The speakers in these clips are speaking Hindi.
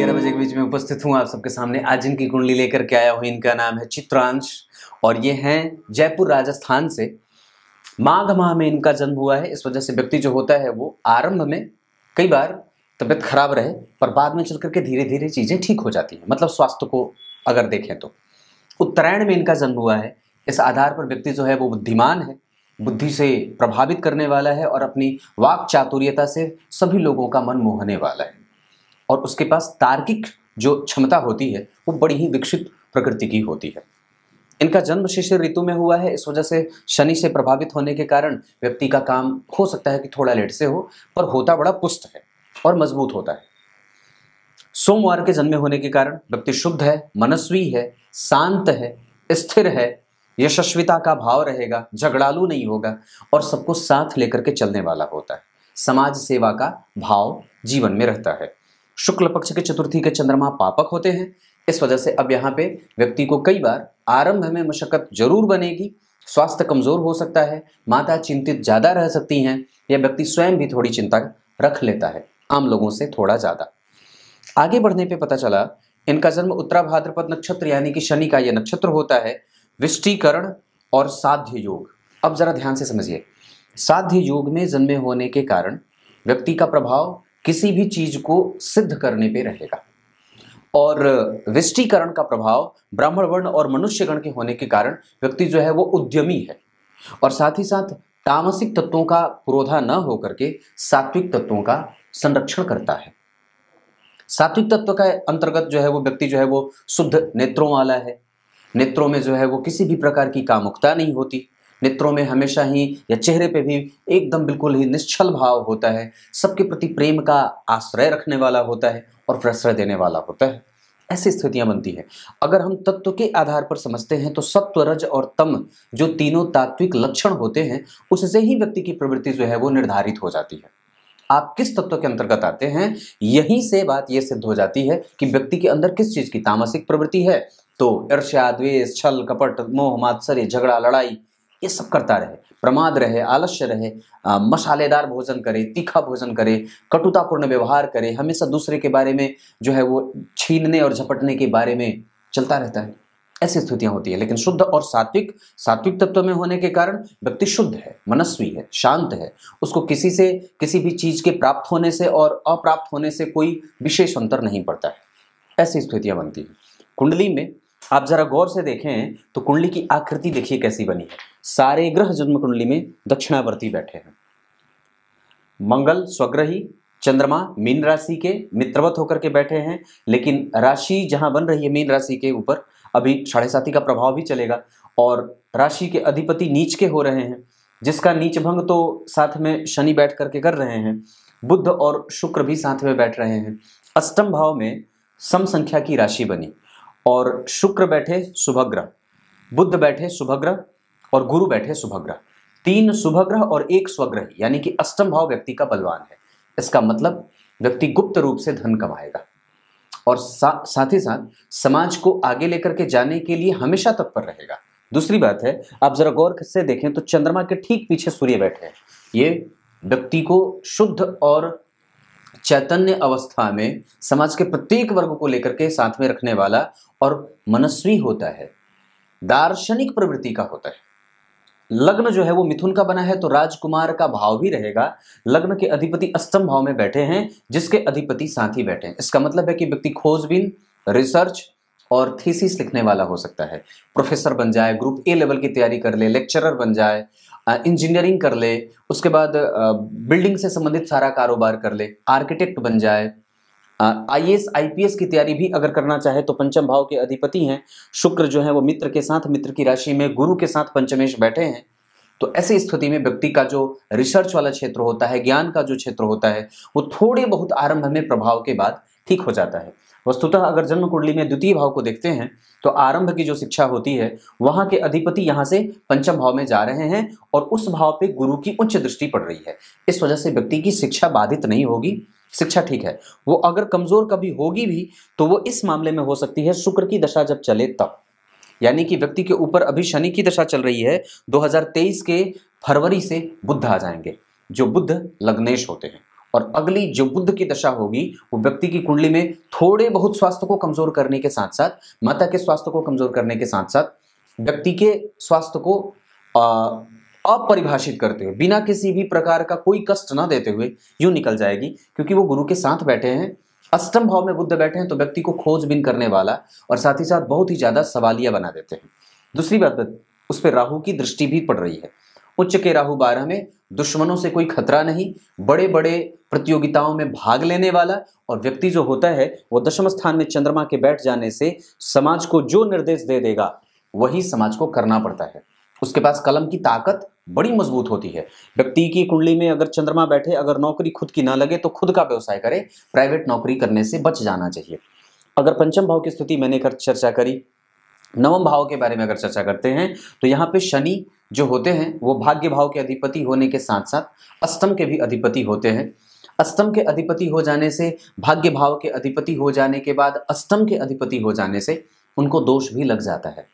11 बजे के बीच में उपस्थित हूँ आप सबके सामने। आज इनकी कुंडली लेकर के आया हूँ। इनका नाम है चित्रांश और ये हैं जयपुर राजस्थान से। माघ माह में इनका जन्म हुआ है। इस वजह से व्यक्ति जो होता है वो आरंभ में कई बार तबीयत खराब रहे पर बाद में चल करके धीरे धीरे चीज़ें ठीक हो जाती हैं। मतलब स्वास्थ्य को अगर देखें तो उत्तरायण में इनका जन्म हुआ है। इस आधार पर व्यक्ति जो है वो बुद्धिमान है, बुद्धि से प्रभावित करने वाला है और अपनी वाक चातुर्यता से सभी लोगों का मन मोहने वाला है। और उसके पास तार्किक जो क्षमता होती है वो बड़ी ही विकसित प्रकृति की होती है। इनका जन्म शिशिर ऋतु में हुआ है। इस वजह से शनि से प्रभावित होने के कारण व्यक्ति का काम हो सकता है कि थोड़ा लेट से हो, पर होता बड़ा पुष्ट है और मजबूत होता है। सोमवार के जन्मे होने के कारण व्यक्ति शुद्ध है, मनस्वी है, शांत है, स्थिर है, यशस्विता का भाव रहेगा, झगड़ालू नहीं होगा और सबको साथ लेकर के चलने वाला होता है। समाज सेवा का भाव जीवन में रहता है। शुक्ल पक्ष के चतुर्थी के चंद्रमा पापक होते हैं। इस वजह से अब यहाँ पे व्यक्ति को कई बार आरंभ में मशक्कत जरूर बनेगी। स्वास्थ्य कमजोर हो सकता है, माता चिंतित ज्यादा रह सकती हैं या व्यक्ति स्वयं भी थोड़ी चिंता रख लेता है आम लोगों से थोड़ा ज्यादा। आगे बढ़ने पे पता चला इनका जन्म उत्तरा भाद्रपद नक्षत्र यानी कि शनि का यह नक्षत्र होता है। विष्टिकरण और साध्य योग। अब जरा ध्यान से समझिए, साध्य योग में जन्मे होने के कारण व्यक्ति का प्रभाव किसी भी चीज को सिद्ध करने पे रहेगा और विष्टिकरण का प्रभाव ब्राह्मण वर्ण और मनुष्य गण के होने के कारण व्यक्ति जो है वो उद्यमी है और साथ ही साथ तामसिक तत्वों का पुरोधा न होकर के सात्विक तत्वों का संरक्षण करता है। सात्विक तत्व का अंतर्गत जो है वो व्यक्ति जो है वो शुद्ध नेत्रों वाला है। नेत्रों में जो है वो किसी भी प्रकार की कामुकता नहीं होती। नेत्रों में हमेशा ही या चेहरे पे भी एकदम बिल्कुल ही निश्चल भाव होता है। सबके प्रति प्रेम का आश्रय रखने वाला होता है और प्रश्रय देने वाला होता है। ऐसी स्थितियां बनती हैं। अगर हम तत्व के आधार पर समझते हैं तो सत्व, रज और तम जो तीनों तात्विक लक्षण होते हैं उससे ही व्यक्ति की प्रवृत्ति जो है वो निर्धारित हो जाती है। आप किस तत्व के अंतर्गत आते हैं यहीं से बात यह सिद्ध हो जाती है कि व्यक्ति के अंदर किस चीज की तामसिक प्रवृत्ति है। तो ईर्ष्या, द्वेष, छल, कपट, मोह, मात्सर्य, झगड़ा, लड़ाई ये सब करता रहे, प्रमाद रहे, आलस्य रहे, मसालेदार भोजन करे, तीखा भोजन करे, कटुतापूर्ण व्यवहार करे, हमेशा दूसरे के बारे में जो है वो छीनने और झपटने के बारे में चलता रहता है। ऐसी स्थितियां होती है। लेकिन शुद्ध और सात्विक तत्व में होने के कारण व्यक्ति शुद्ध है, मनस्वी है, शांत है। उसको किसी से किसी भी चीज के प्राप्त होने से और अप्राप्त होने से कोई विशेष अंतर नहीं पड़ता है। ऐसी स्थितियां बनती है। कुंडली में आप जरा गौर से देखें तो कुंडली की आकृति देखिए कैसी बनी है। सारे ग्रह जन्म कुंडली में दक्षिणावर्ती बैठे हैं। मंगल स्वग्रही, चंद्रमा मीन राशि के मित्रवत होकर के बैठे हैं, लेकिन राशि जहां बन रही है मीन राशि के ऊपर अभी 7.5 का प्रभाव भी चलेगा और राशि के अधिपति नीच के हो रहे हैं, जिसका नीच भंग तो साथ में शनि बैठ करके कर रहे हैं। बुध और शुक्र भी साथ में बैठ रहे हैं। अष्टम भाव में सम संख्या की राशि बनी और शुक्र बैठे शुभग्रह, बुध बैठे शुभग्रह और गुरु बैठे शुभग्रह। 3 शुभग्रह और 1 स्वग्रह यानी कि अष्टम भाव व्यक्ति का बलवान है। इसका मतलब व्यक्ति गुप्त रूप से धन कमाएगा और साथ ही साथ समाज को आगे लेकर के जाने के लिए हमेशा तत्पर रहेगा। दूसरी बात है, आप जरा गौर से देखें तो चंद्रमा के ठीक पीछे सूर्य बैठे हैं। ये व्यक्ति को शुद्ध और चैतन्य अवस्था में समाज के प्रत्येक वर्ग को लेकर के साथ में रखने वाला और मनस्वी होता है, दार्शनिक प्रवृत्ति का होता है। लग्न जो है वो मिथुन का बना है तो राजकुमार का भाव भी रहेगा। लग्न के अधिपति अष्टम भाव में बैठे हैं जिसके अधिपति साथ ही बैठे हैं। इसका मतलब है कि व्यक्ति खोजबीन, रिसर्च और थीसिस लिखने वाला हो सकता है। प्रोफेसर बन जाए, ग्रुप ए लेवल की तैयारी कर ले, लेक्चरर बन जाए, इंजीनियरिंग कर ले, उसके बाद बिल्डिंग से संबंधित सारा कारोबार कर ले, आर्किटेक्ट बन जाए, IAS IPS की तैयारी भी अगर करना चाहे तो पंचम भाव के अधिपति हैं शुक्र जो है वो मित्र के साथ, मित्र की राशि में गुरु के साथ पंचमेश बैठे हैं। तो ऐसी स्थिति में व्यक्ति का जो रिसर्च वाला क्षेत्र होता है, ज्ञान का जो क्षेत्र होता है वो थोड़े बहुत आरंभ में प्रभाव के बाद ठीक हो जाता है। वस्तुतः अगर जन्म कुंडली में द्वितीय भाव को देखते हैं तो आरंभ की जो शिक्षा होती है वहां के अधिपति यहाँ से पंचम भाव में जा रहे हैं और उस भाव पे गुरु की उच्च दृष्टि पड़ रही है। इस वजह से व्यक्ति की शिक्षा बाधित नहीं होगी, शिक्षा ठीक है। वो अगर कमजोर कभी होगी भी तो वो इस मामले में हो सकती है शुक्र की दशा जब चले तब। यानी कि व्यक्ति के ऊपर अभी शनि की दशा चल रही है। 2023 के फरवरी से बुध आ जाएंगे जो बुध लग्नेश होते हैं और अगली जो बुध की दशा होगी वो व्यक्ति की कुंडली में थोड़े बहुत स्वास्थ्य को कमजोर करने के साथ साथ, माता के स्वास्थ्य को कमजोर करने के साथ साथ व्यक्ति के स्वास्थ्य को अपरिभाषित करते हुए, बिना किसी भी प्रकार का कोई कष्ट ना देते हुए यूं निकल जाएगी, क्योंकि वो गुरु के साथ बैठे हैं, अष्टम भाव में बुध बैठे हैं, तो व्यक्ति को खोजबीन करने वाला और साथ ही साथ बहुत ही ज्यादा सवालिया बना देते हैं। दूसरी बात, उस पर राहु की दृष्टि भी पड़ रही है। उच्च के राहु 12 में, दुश्मनों से कोई खतरा नहीं, बड़े बड़े प्रतियोगिताओं में भाग लेने वाला, और व्यक्ति जो होता है वो दशम स्थान में चंद्रमा के बैठ जाने से समाज को जो निर्देश दे देगा वही समाज को करना पड़ता है। उसके पास कलम की ताकत बड़ी मजबूत होती है। व्यक्ति की कुंडली में अगर चंद्रमा बैठे, अगर नौकरी खुद की ना लगे तो खुद का व्यवसाय करे, प्राइवेट नौकरी करने से बच जाना चाहिए। अगर पंचम भाव की स्थिति मैंने चर्चा करी, नवम भाव के बारे में अगर चर्चा करते हैं तो यहाँ पे शनि जो होते हैं वो भाग्य भाव के अधिपति होने के साथ साथ अष्टम के भी अधिपति होते हैं। अष्टम के अधिपति हो जाने से, भाग्य भाव के अधिपति हो जाने के बाद अष्टम के अधिपति हो जाने से उनको दोष भी लग जाता है।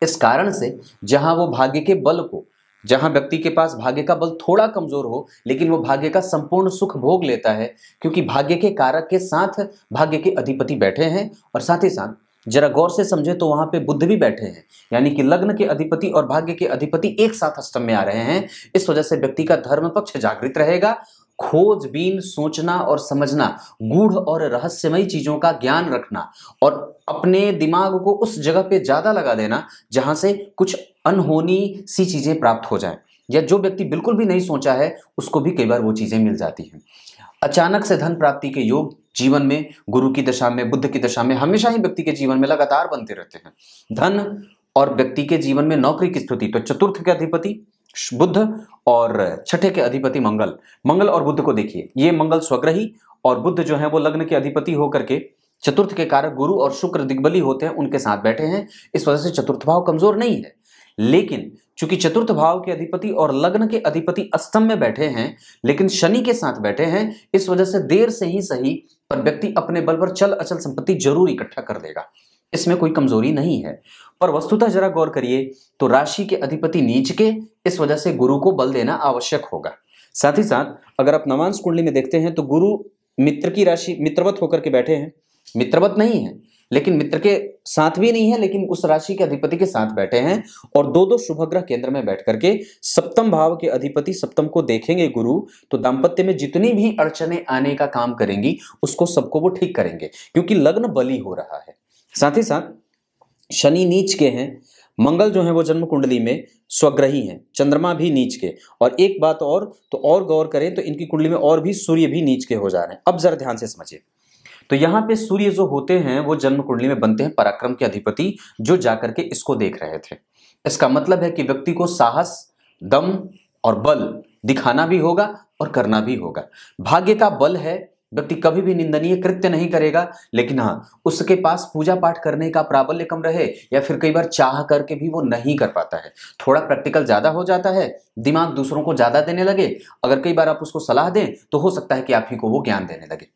इस कारण से जहां वो भाग्य के बल को, जहां व्यक्ति के पास भाग्य का बल थोड़ा कमजोर हो लेकिन वो भाग्य का संपूर्ण सुख भोग लेता है, क्योंकि भाग्य के कारक के साथ भाग्य के अधिपति बैठे हैं, और साथ ही साथ जरा गौर से समझे तो वहां पे बुध भी बैठे हैं, यानी कि लग्न के अधिपति और भाग्य के अधिपति एक साथ अष्टम में आ रहे हैं। इस वजह से व्यक्ति का धर्म पक्ष जागृत रहेगा। खोजबीन, सोचना और समझना, गूढ़ और रहस्यमयी चीजों का ज्ञान रखना और अपने दिमाग को उस जगह पे ज्यादा लगा देना जहां से कुछ अनहोनी सी चीजें प्राप्त हो जाएं, या जो व्यक्ति बिल्कुल भी नहीं सोचा है उसको भी कई बार वो चीजें मिल जाती हैं। अचानक से धन प्राप्ति के योग जीवन में गुरु की दशा में, बुध की दशा में हमेशा ही व्यक्ति के जीवन में लगातार बनते रहते हैं। धन और व्यक्ति के जीवन में नौकरी की स्थिति, तो चतुर्थ के अधिपति बुध और छठे के अधिपति मंगल और बुध को देखिए, ये मंगल स्वग्रही और बुध जो है वो लग्न के अधिपति होकर के चतुर्थ के कारक गुरु और शुक्र दिग्बली होते हैं, उनके साथ बैठे हैं। इस वजह से चतुर्थ भाव कमजोर नहीं है, लेकिन चूंकि चतुर्थ भाव के अधिपति और लग्न के अधिपति अष्टम में बैठे हैं लेकिन शनि के साथ बैठे हैं, इस वजह से देर से ही सही पर व्यक्ति अपने बल पर चल अचल संपत्ति जरूर इकट्ठा कर देगा, इसमें कोई कमजोरी नहीं है। पर वस्तुतः जरा गौर करिए तो राशि के अधिपति नीच के, इस वजह से गुरु को बल देना आवश्यक होगा। साथ ही साथ अगर आप नवांश कुंडली में देखते हैं तो गुरु मित्र की राशि मित्रवत होकर के बैठे हैं, मित्रवत नहीं है लेकिन मित्र के साथ भी नहीं है, लेकिन उस राशि के अधिपति के साथ बैठे हैं, और दो शुभ ग्रह केंद्र में बैठ करके सप्तम भाव के अधिपति सप्तम को देखेंगे गुरु, तो दाम्पत्य में जितनी भी अड़चने आने का काम करेंगी उसको सबको वो ठीक करेंगे, क्योंकि लग्न बली हो रहा है। साथ ही साथ शनि नीच के हैं, मंगल जो है वो जन्म कुंडली में स्वग्रही हैं, चंद्रमा भी नीच के, और एक बात और तो और गौर करें तो इनकी कुंडली में और भी सूर्य भी नीच के हो जा रहे हैं। अब जरा ध्यान से समझिए, तो यहाँ पे सूर्य जो होते हैं वो जन्म कुंडली में बनते हैं पराक्रम के अधिपति, जो जाकर के इसको देख रहे थे। इसका मतलब है कि व्यक्ति को साहस, दम और बल दिखाना भी होगा और करना भी होगा। भाग्य का बल है, व्यक्ति कभी भी निंदनीय कृत्य नहीं करेगा, लेकिन हाँ उसके पास पूजा पाठ करने का प्राबल्य कम रहे या फिर कई बार चाह करके भी वो नहीं कर पाता है, थोड़ा प्रैक्टिकल ज्यादा हो जाता है, दिमाग दूसरों को ज्यादा देने लगे, अगर कई बार आप उसको सलाह दें तो हो सकता है कि आप ही को वो ज्ञान देने लगे।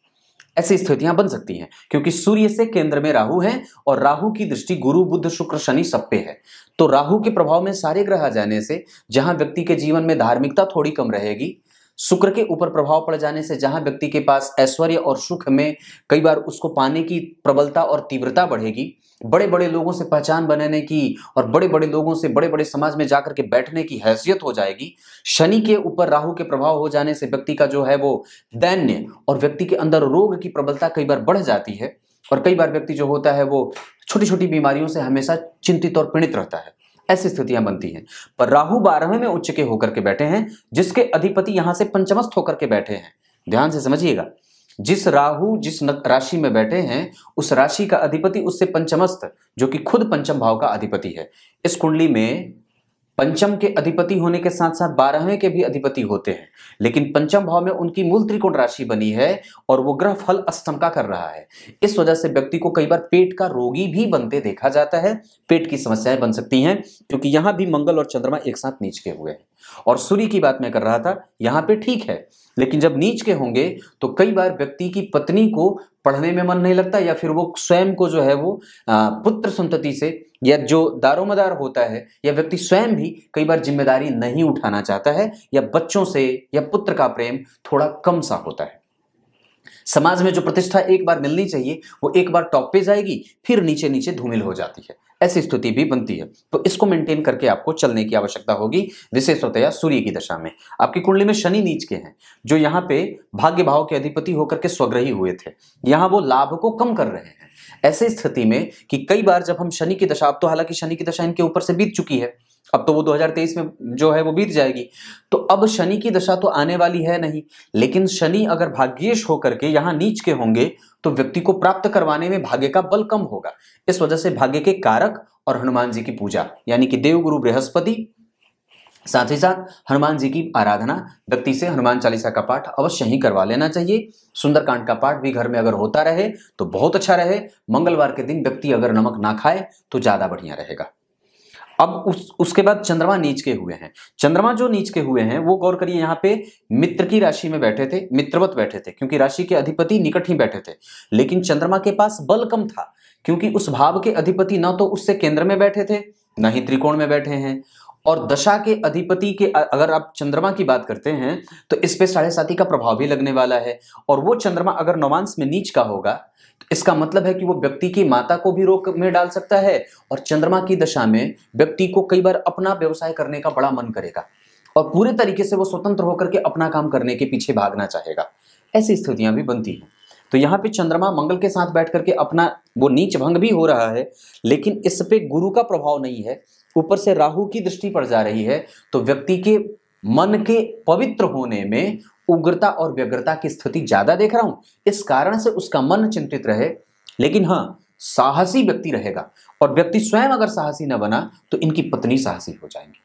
ऐसी स्थितियां बन सकती हैं क्योंकि सूर्य से केंद्र में राहु है और राहु की दृष्टि गुरु, बुध, शुक्र, शनि सब पे है। तो राहु के प्रभाव में सारे ग्रह आ जाने से जहां व्यक्ति के जीवन में धार्मिकता थोड़ी कम रहेगी, शुक्र के ऊपर प्रभाव पड़ जाने से जहां व्यक्ति के पास ऐश्वर्य और सुख में कई बार उसको पाने की प्रबलता और तीव्रता बढ़ेगी, बड़े बड़े लोगों से पहचान बनाने की और बड़े बड़े लोगों से बड़े बड़े समाज में जाकर के बैठने की हैसियत हो जाएगी। शनि के ऊपर राहु के प्रभाव हो जाने से व्यक्ति का जो है वो दैन्य और व्यक्ति के अंदर रोग की प्रबलता कई बार बढ़ जाती है, और कई बार व्यक्ति जो होता है वो छोटी छोटी बीमारियों से हमेशा चिंतित और पीड़ित रहता है। ऐसी स्थितियां बनती हैं। पर राहु 12वें में उच्च के होकर के बैठे हैं, जिसके अधिपति यहां से पंचमस्थ होकर के बैठे हैं। ध्यान से समझिएगा, जिस राहु जिस राशि में बैठे हैं उस राशि का अधिपति उससे पंचमस्थ, जो कि खुद पंचम भाव का अधिपति है। इस कुंडली में पंचम के अधिपति होने के साथ साथ 12वें के भी अधिपति होते हैं, लेकिन पंचम भाव में उनकी मूल त्रिकोण राशि बनी है और वो ग्रह फल अष्टम का कर रहा है। इस वजह से व्यक्ति को कई बार पेट का रोगी भी बनते देखा जाता है, पेट की समस्याएं बन सकती हैं, क्योंकि यहां भी मंगल और चंद्रमा एक साथ नीच के हुए हैं। और सूर्य की बात मैं कर रहा था, यहाँ पे ठीक है, लेकिन जब नीच के होंगे तो कई बार व्यक्ति की पत्नी को पढ़ने में मन नहीं लगता, या फिर वो स्वयं को जो है वो पुत्र संतति से, या जो दारोमदार होता है, या व्यक्ति स्वयं भी कई बार जिम्मेदारी नहीं उठाना चाहता है, या बच्चों से या पुत्र का प्रेम थोड़ा कम सा होता है। समाज में जो प्रतिष्ठा एक बार मिलनी चाहिए वो एक बार टॉप पे जाएगी, फिर नीचे नीचे धूमिल हो जाती है, ऐसी स्थिति भी बनती है। तो इसको मेंटेन करके आपको चलने की आवश्यकता होगी, विशेषतया सूर्य की दशा में। आपकी कुंडली में शनि नीच के हैं, जो यहाँ पे भाग्य भाव के अधिपति होकर के स्वग्रही हुए थे, यहाँ वो लाभ को कम कर रहे हैं। ऐसी स्थिति में कि कई बार जब हम शनि की दशा, अब तो हालांकि शनि की दशा इनके ऊपर से बीत चुकी है, अब तो वो 2023 में जो है वो बीत जाएगी, तो अब शनि की दशा तो आने वाली है नहीं। लेकिन शनि अगर भाग्येश होकर के यहाँ नीच के होंगे तो व्यक्ति को प्राप्त करवाने में भाग्य का बल कम होगा। इस वजह से भाग्य के कारक और हनुमान जी की पूजा, यानी कि देवगुरु बृहस्पति, साथ ही साथ हनुमान जी की आराधना, व्यक्ति से हनुमान चालीसा का पाठ अवश्य ही करवा लेना चाहिए। सुंदरकांड का पाठ भी घर में अगर होता रहे तो बहुत अच्छा रहे। मंगलवार के दिन व्यक्ति अगर नमक ना खाए तो ज्यादा बढ़िया रहेगा। अब उसके बाद चंद्रमा नीच के हुए हैं। चंद्रमा जो नीच के हुए हैं वो गौर करिए, यहाँ पे मित्र की राशि में बैठे थे, मित्रवत बैठे थे, क्योंकि राशि के अधिपति निकट ही बैठे थे। लेकिन चंद्रमा के पास बल कम था, क्योंकि उस भाव के अधिपति न तो उससे केंद्र में बैठे थे, न ही त्रिकोण में बैठे हैं। और दशा के अधिपति के अगर आप चंद्रमा की बात करते हैं तो इस पे 7.5 का प्रभाव भी लगने वाला है। और वो चंद्रमा अगर नवांश में नीच का होगा तो इसका मतलब है कि वो व्यक्ति की माता को भी रोक में डाल सकता है, और चंद्रमा की दशा में व्यक्ति को कई बार अपना व्यवसाय करने का बड़ा मन करेगा और पूरे तरीके से वो स्वतंत्र होकर के अपना काम करने के पीछे भागना चाहेगा। ऐसी स्थितियां भी बनती हैं। तो यहाँ पे चंद्रमा मंगल के साथ बैठ करके अपना वो नीच भंग भी हो रहा है, लेकिन इस पे गुरु का प्रभाव नहीं है, ऊपर से राहु की दृष्टि पड़ जा रही है। तो व्यक्ति के मन के पवित्र होने में उग्रता और व्यग्रता की स्थिति ज्यादा देख रहा हूं। इस कारण से उसका मन चिंतित रहे, लेकिन हाँ, साहसी व्यक्ति रहेगा। और व्यक्ति स्वयं अगर साहसी न बना तो इनकी पत्नी साहसी हो जाएंगी,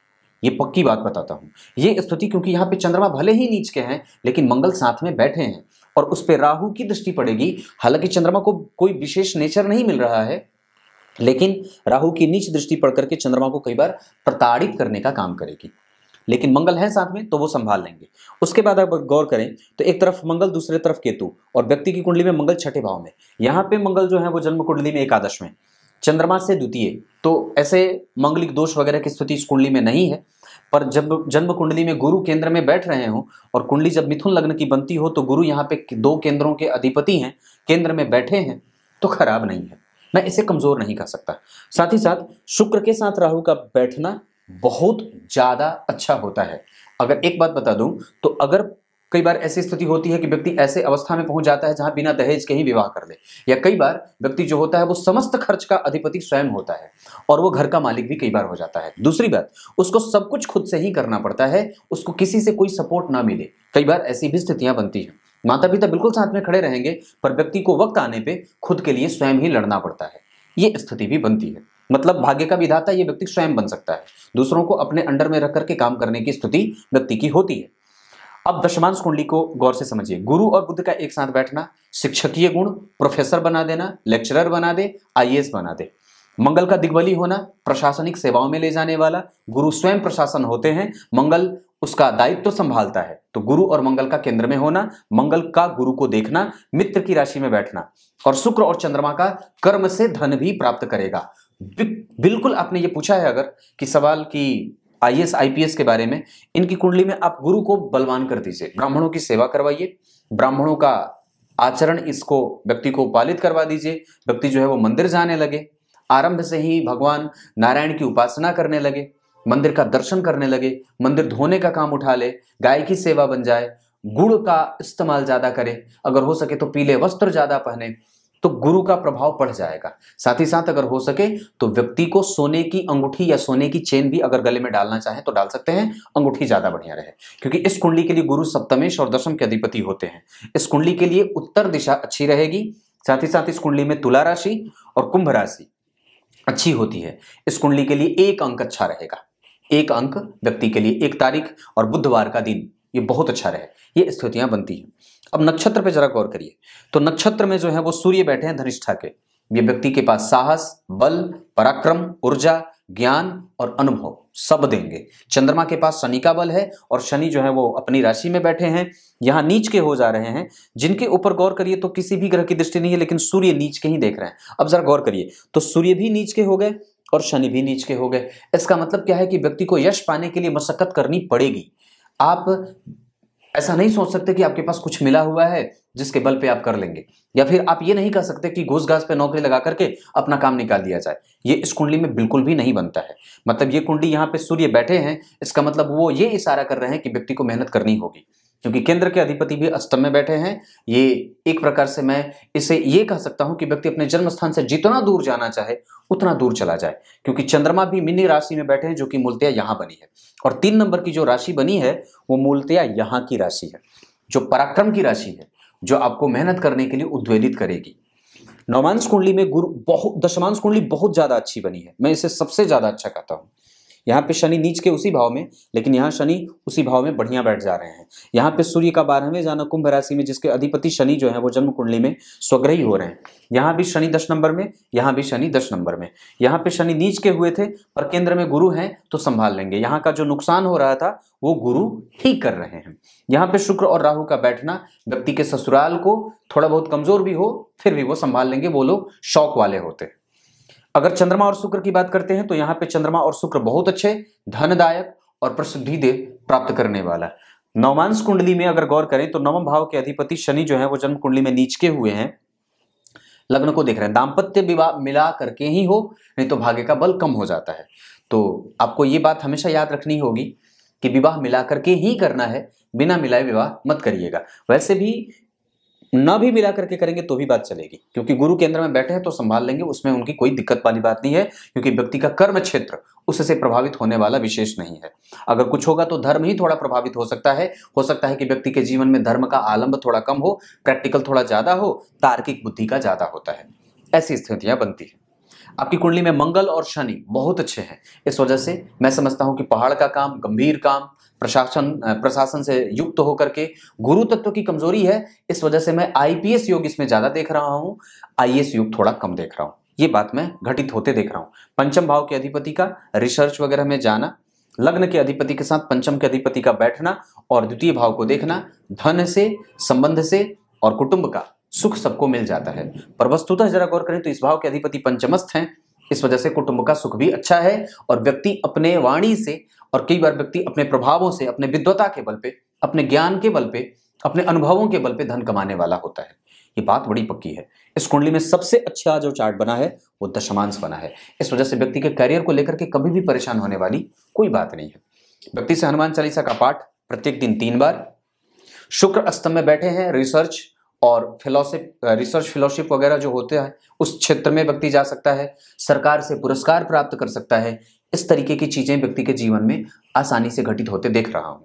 ये पक्की बात बताता हूं। ये स्थिति, क्योंकि यहाँ पे चंद्रमा भले ही नीच के हैं लेकिन मंगल साथ में बैठे हैं और उस पर राहु की दृष्टि पड़ेगी। हालांकि चंद्रमा को कोई विशेष नेचर नहीं मिल रहा है, लेकिन राहु की नीच दृष्टि पड़ करके चंद्रमा को कई बार प्रताड़ित करने का काम करेगी। लेकिन मंगल है साथ में तो वो संभाल लेंगे। उसके बाद अगर गौर करें तो एक तरफ मंगल, दूसरे तरफ केतु, और व्यक्ति की कुंडली में मंगल छठे भाव में। यहाँ पे मंगल जो है वो जन्म कुंडली में एकादश में, चंद्रमा से द्वितीय, तो ऐसे मंगलिक दोष वगैरह की स्थिति इस कुंडली में नहीं है। पर जब जन्म कुंडली में गुरु केंद्र में बैठ रहे हो और कुंडली जब मिथुन लग्न की बनती हो तो गुरु यहाँ पे 2 केंद्रों के अधिपति हैं, केंद्र में बैठे हैं, तो खराब नहीं है, मैं इसे कमजोर नहीं कर सकता। साथ ही साथ शुक्र के साथ राहु का बैठना बहुत ज्यादा अच्छा होता है। अगर एक बात बता दूं तो अगर कई बार ऐसी स्थिति होती है कि व्यक्ति ऐसे अवस्था में पहुंच जाता है जहां बिना दहेज के ही विवाह कर ले, या कई बार व्यक्ति जो होता है वो समस्त खर्च का अधिपति स्वयं होता है और वो घर का मालिक भी कई बार हो जाता है। दूसरी बात, उसको सब कुछ खुद से ही करना पड़ता है, उसको किसी से कोई सपोर्ट ना मिले। कई बार ऐसी भी स्थितियां बनती हैं। माता पिता बिल्कुल साथ में खड़े रहेंगे पर व्यक्ति को वक्त आने पर खुद के लिए स्वयं ही लड़ना पड़ता है, ये स्थिति भी बनती है। मतलब भाग्य का विधाता ये व्यक्ति स्वयं बन सकता है, दूसरों को अपने अंडर में रख करके काम करने की स्थिति व्यक्ति की होती है। अब दशमांश कुंडली को गौर से समझिए। गुरु और बुध का एक साथ बैठना शिक्षकीय गुण, प्रोफेसर बना देना, लेक्चरर बना दे, आईएएस बना दे। मंगल का दिग्बली होना, प्रशासनिक सेवाओं में ले जाने वाला। गुरु स्वयं प्रशासन होते हैं, मंगल उसका दायित्व संभालता है। तो गुरु और मंगल का केंद्र में होना, मंगल का गुरु को देखना, मित्र की राशि में बैठना, और शुक्र और चंद्रमा का कर्म से धन भी प्राप्त करेगा। बिल्कुल आपने ये पूछा है अगर कि सवाल की आईएएस आईपीएस के बारे में, इनकी कुंडली में आप गुरु को बलवान कर दीजिए, ब्राह्मणों की सेवा करवाइए, ब्राह्मणों का आचरण इसको व्यक्ति को पालित करवा दीजिए। व्यक्ति जो है वो मंदिर जाने लगे, आरंभ से ही भगवान नारायण की उपासना करने लगे, मंदिर का दर्शन करने लगे, मंदिर धोने का काम उठा ले, गाय की सेवा बन जाए, गुड़ का इस्तेमाल ज्यादा करे, अगर हो सके तो पीले वस्त्र ज्यादा पहने, तो गुरु का प्रभाव बढ़ जाएगा। साथ ही साथ अगर हो सके तो व्यक्ति को सोने की अंगूठी या सोने की चेन भी अगर गले में डालना चाहे तो डाल सकते हैं, अंगूठी ज्यादा बढ़िया रहे, क्योंकि इस कुंडली के लिए गुरु सप्तमेश और दशम के अधिपति होते हैं। इस कुंडली के लिए उत्तर दिशा अच्छी रहेगी। साथ ही साथ इस कुंडली में तुला राशि और कुंभ राशि अच्छी होती है। इस कुंडली के लिए 1 अंक अच्छा रहेगा, 1 अंक व्यक्ति के लिए, 1 तारीख और बुधवार का दिन, ये बहुत अच्छा रहे। ये स्थितियां बनती हैं। अब नक्षत्र पे जरा गौर करिए। तो नक्षत्र में जो है वो सूर्य बैठे हैं धनिष्ठा के। ये व्यक्ति के पास साहस, बल, पराक्रम, ऊर्जा, ज्ञान और अनुभव सब देंगे। चंद्रमा के पास शनि का बल है और शनि जो है वो अपनी राशि में बैठे हैं, यहाँ नीच के हो जा रहे हैं। जिनके ऊपर गौर करिए तो किसी भी ग्रह की दृष्टि नहीं है, लेकिन सूर्य नीच के ही देख रहे हैं। अब जरा गौर करिए तो सूर्य भी नीच के हो गए और शनि भी नीच के हो गए। इसका मतलब क्या है कि व्यक्ति को यश पाने के लिए मशक्कत करनी पड़ेगी। आप ऐसा नहीं सोच सकते कि आपके पास कुछ मिला हुआ है जिसके बल पे आप कर लेंगे, या फिर आप ये नहीं कह सकते कि घूस घास पे नौकरी लगा करके अपना काम निकाल दिया जाए। ये इस कुंडली में बिल्कुल भी नहीं बनता है। मतलब ये कुंडली यहाँ पे सूर्य बैठे हैं, इसका मतलब वो ये इशारा कर रहे हैं कि व्यक्ति को मेहनत करनी होगी, क्योंकि केंद्र के अधिपति भी अष्टम में बैठे हैं। ये एक प्रकार से मैं इसे ये कह सकता हूं कि व्यक्ति अपने जन्म स्थान से जितना दूर जाना चाहे उतना दूर चला जाए, क्योंकि चंद्रमा भी मिनी राशि में बैठे हैं जो कि मूलतया यहां बनी है, और 3 नंबर की जो राशि बनी है वो मूलतया यहां की राशि है, जो पराक्रम की राशि है, जो आपको मेहनत करने के लिए उद्वेलित करेगी। नवमांश कुंडली में गुरु बहुत, दशमांश कुंडली बहुत ज्यादा अच्छी बनी है, मैं इसे सबसे ज्यादा अच्छा कहता हूं। यहाँ पे शनि नीच के उसी भाव में, लेकिन यहाँ शनि उसी भाव में बढ़िया बैठ जा रहे हैं। यहाँ पे सूर्य का 12वें जाना कुंभ राशि में, जिसके अधिपति शनि जो है वो जन्म कुंडली में स्वग्रही हो रहे हैं। यहाँ भी शनि 10 नंबर में, यहाँ भी शनि 10 नंबर में। यहाँ पे शनि नीच के हुए थे पर केंद्र में गुरु हैं तो संभाल लेंगे। यहाँ का जो नुकसान हो रहा था वो गुरु ठीक कर रहे हैं। यहाँ पे शुक्र और राहु का बैठना व्यक्ति के ससुराल को थोड़ा बहुत कमजोर भी हो फिर भी वो संभाल लेंगे, वो लोग शौक वाले होते हैं। अगर चंद्रमा और शुक्र की बात करते हैं तो यहाँ पे चंद्रमा और शुक्र बहुत अच्छे, धनदायक और प्रसिद्धि दे प्राप्त करने वाला। नवमांश कुंडली में अगर गौर करें तो नवम भाव के अधिपति शनि जो है वो जन्म कुंडली में नीच के हुए हैं, लग्न को देख रहे हैं। दाम्पत्य विवाह मिला करके ही हो, नहीं तो भाग्य का बल कम हो जाता है। तो आपको ये बात हमेशा याद रखनी होगी कि विवाह मिला करके ही करना है, बिना मिलाए विवाह मत करिएगा। वैसे भी ना भी मिला करके करेंगे तो भी बात चलेगी, क्योंकि गुरु केंद्र में बैठे हैं तो संभाल लेंगे, उसमें उनकी कोई दिक्कत वाली बात नहीं है, क्योंकि व्यक्ति का कर्म क्षेत्र उससे प्रभावित होने वाला विशेष नहीं है। अगर कुछ होगा तो धर्म ही थोड़ा प्रभावित हो सकता है कि व्यक्ति के जीवन में धर्म का आलंब थोड़ा कम हो, प्रैक्टिकल थोड़ा ज्यादा हो, तार्किक बुद्धि का ज्यादा होता है, ऐसी स्थितियां बनती है। आपकी कुंडली में मंगल और शनि बहुत अच्छे हैं, इस वजह से मैं समझता हूं कि पहाड़ का काम, गंभीर काम, प्रशासन से युक्त होकर के, गुरु तत्व की कमजोरी है, इस वजह से मैं आईपीएस योग इसमें ज्यादा देख रहा हूं, आईएएस योग थोड़ा कम देख रहा हूं। ये बात मैं घटित होते देख रहा हूं। पंचम भाव के अधिपति का रिसर्च वगैरह में जाना, लग्न के अधिपति के साथ पंचम के अधिपति का बैठना और द्वितीय भाव को देखना, धन से, संबंध से और कुटुंब का सुख सबको मिल जाता है। पर वस्तुतः जरा गौर करें तो इस भाव के अधिपति पंचमस्थ हैं, इस वजह से कुटुंब का सुख भी अच्छा है, और व्यक्ति अपने वाणी से और कई बार व्यक्ति अपने प्रभावों से, अपने विद्वता के बल पे, अपने ज्ञान के बल पे, अपने अनुभवों के बल पे धन कमाने वाला होता है। ये बात बड़ी पक्की है। इस कुंडली में सबसे अच्छा जो चार्ट बना है वो दशमांश बना है, इस वजह से व्यक्ति के करियर को लेकर के कभी भी परेशान होने वाली कोई बात नहीं है। व्यक्ति से हनुमान चालीसा का पाठ प्रत्येक दिन 3 बार। शुक्र अष्टम में बैठे हैं, रिसर्च फेलोशिप वगैरह जो होते हैं उस क्षेत्र में व्यक्ति जा सकता है, सरकार से पुरस्कार प्राप्त कर सकता है। इस तरीके की चीजें व्यक्ति के जीवन में आसानी से घटित होते देख रहा हूं।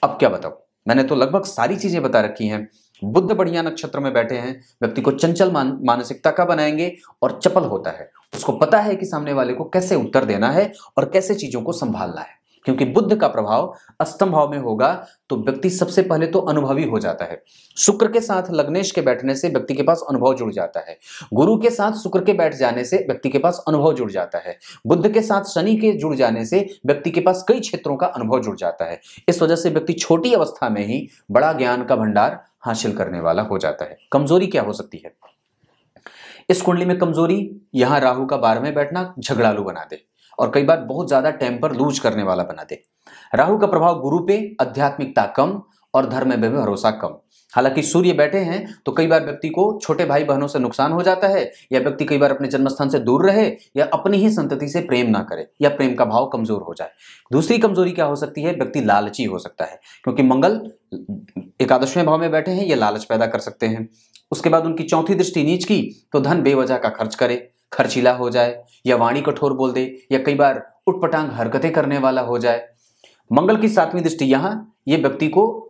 अब क्या बताऊं, मैंने तो लगभग सारी चीजें बता रखी हैं। बुध बढ़िया नक्षत्र में बैठे हैं, व्यक्ति को चंचल मानसिकता का बनाएंगे और चपल होता है, उसको पता है कि सामने वाले को कैसे उत्तर देना है और कैसे चीजों को संभालना है। क्योंकि बुध का प्रभाव अष्टम भाव में होगा तो व्यक्ति सबसे पहले तो अनुभवी हो जाता है। शुक्र के साथ लग्नेश के बैठने से व्यक्ति के पास अनुभव जुड़ जाता है, गुरु के साथ शुक्र के बैठ जाने से व्यक्ति के पास अनुभव जुड़ जाता है, बुध के साथ शनि के जुड़ जाने से व्यक्ति के पास कई क्षेत्रों का अनुभव जुड़ जाता है। इस वजह से व्यक्ति छोटी अवस्था में ही बड़ा ज्ञान का भंडार हासिल करने वाला हो जाता है। कमजोरी क्या हो सकती है इस कुंडली में? कमजोरी यहाँ राहु का 12वें बैठना झगड़ालू बना दे और कई बार बहुत ज्यादा टेम्पर लूज करने वाला बना दे। राहु का प्रभाव गुरु पे, आध्यात्मिकता कम और धर्म में भी भरोसा कम। हालांकि सूर्य बैठे हैं तो कई बार व्यक्ति को छोटे भाई बहनों से नुकसान हो जाता है, या व्यक्ति कई बार अपने जन्मस्थान से दूर रहे, या अपनी ही संतति से प्रेम ना करे, या प्रेम का भाव कमजोर हो जाए। दूसरी कमजोरी क्या हो सकती है? व्यक्ति लालची हो सकता है, क्योंकि मंगल 11वें भाव में बैठे हैं, ये लालच पैदा कर सकते हैं। उसके बाद उनकी चौथी दृष्टि नीच की तो धन बेवजह का खर्च करे, खर्चीला हो जाए, या वाणी कठोर बोल दे, या कई बार उटपटांग हरकतें करने वाला हो जाए। मंगल की 7वीं दृष्टि यहाँ, ये व्यक्ति को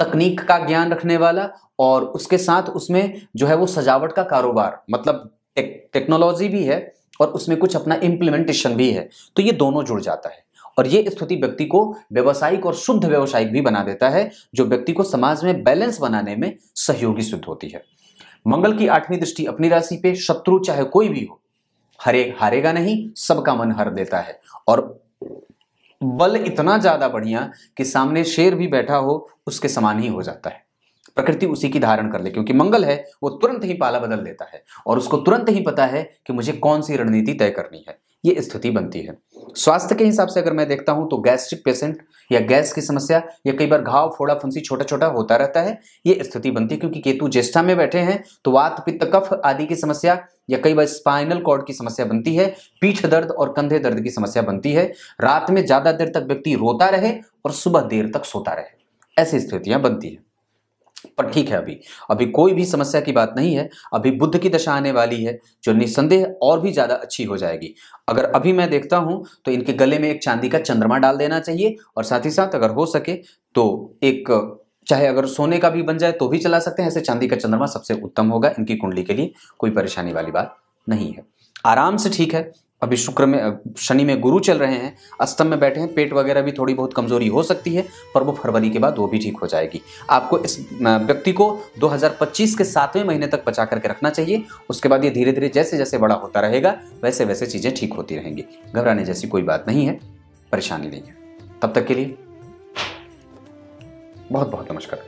तकनीक का ज्ञान रखने वाला और उसके साथ उसमें जो है वो सजावट का कारोबार, मतलब टेक्नोलॉजी भी है और उसमें कुछ अपना इम्प्लीमेंटेशन भी है, तो ये दोनों जुड़ जाता है। और ये स्थिति व्यक्ति को व्यवसायिक और शुद्ध व्यवसायिक भी बना देता है, जो व्यक्ति को समाज में बैलेंस बनाने में सहयोगी सिद्ध होती है। मंगल की 8वीं दृष्टि अपनी राशि पे, शत्रु चाहे कोई भी हो हारेगा नहीं, सबका मन हर देता है, और बल इतना ज्यादा बढ़िया कि सामने शेर भी बैठा हो उसके समान ही हो जाता है। प्रकृति उसी की धारण कर ले, क्योंकि मंगल है वो तुरंत ही पाला बदल देता है और उसको तुरंत ही पता है कि मुझे कौन सी रणनीति तय करनी है। ये स्थिति बनती है। स्वास्थ्य के हिसाब से अगर मैं देखता हूं तो गैस्ट्रिक पेशेंट या गैस की समस्या या कई बार घाव, फोड़ा, फुंसी छोटा छोटा होता रहता है, ये स्थिति बनती है क्योंकि केतु ज्येष्ठा में बैठे हैं। तो वात, पित्त, कफ आदि की समस्या या कई बार स्पाइनल कॉर्ड की समस्या बनती है, पीठ दर्द और कंधे दर्द की समस्या बनती है, रात में ज्यादा देर तक व्यक्ति रोता रहे और सुबह देर तक सोता रहे, ऐसी स्थितियां बनती है। पर ठीक है, अभी कोई भी समस्या की बात नहीं है। अभी बुध की दशा आने वाली है जो निस्संदेह और भी ज्यादा अच्छी हो जाएगी। अगर अभी मैं देखता हूं तो इनके गले में एक चांदी का चंद्रमा डाल देना चाहिए और साथ ही साथ अगर हो सके तो एक, चाहे अगर सोने का भी बन जाए तो भी चला सकते हैं, ऐसे चांदी का चंद्रमा सबसे उत्तम होगा इनकी कुंडली के लिए। कोई परेशानी वाली बात नहीं है, आराम से ठीक है। अभी शुक्र में, शनि में गुरु चल रहे हैं, अष्टम में बैठे हैं, पेट वगैरह भी थोड़ी बहुत कमजोरी हो सकती है, पर वो फरवरी के बाद वो भी ठीक हो जाएगी। आपको इस व्यक्ति को 2025 के 7वें महीने तक बचा करके रखना चाहिए। उसके बाद ये धीरे धीरे जैसे जैसे बड़ा होता रहेगा वैसे वैसे चीजें ठीक होती रहेंगी। घबराने जैसी कोई बात नहीं है, परेशानी नहीं है। तब तक के लिए बहुत बहुत नमस्कार।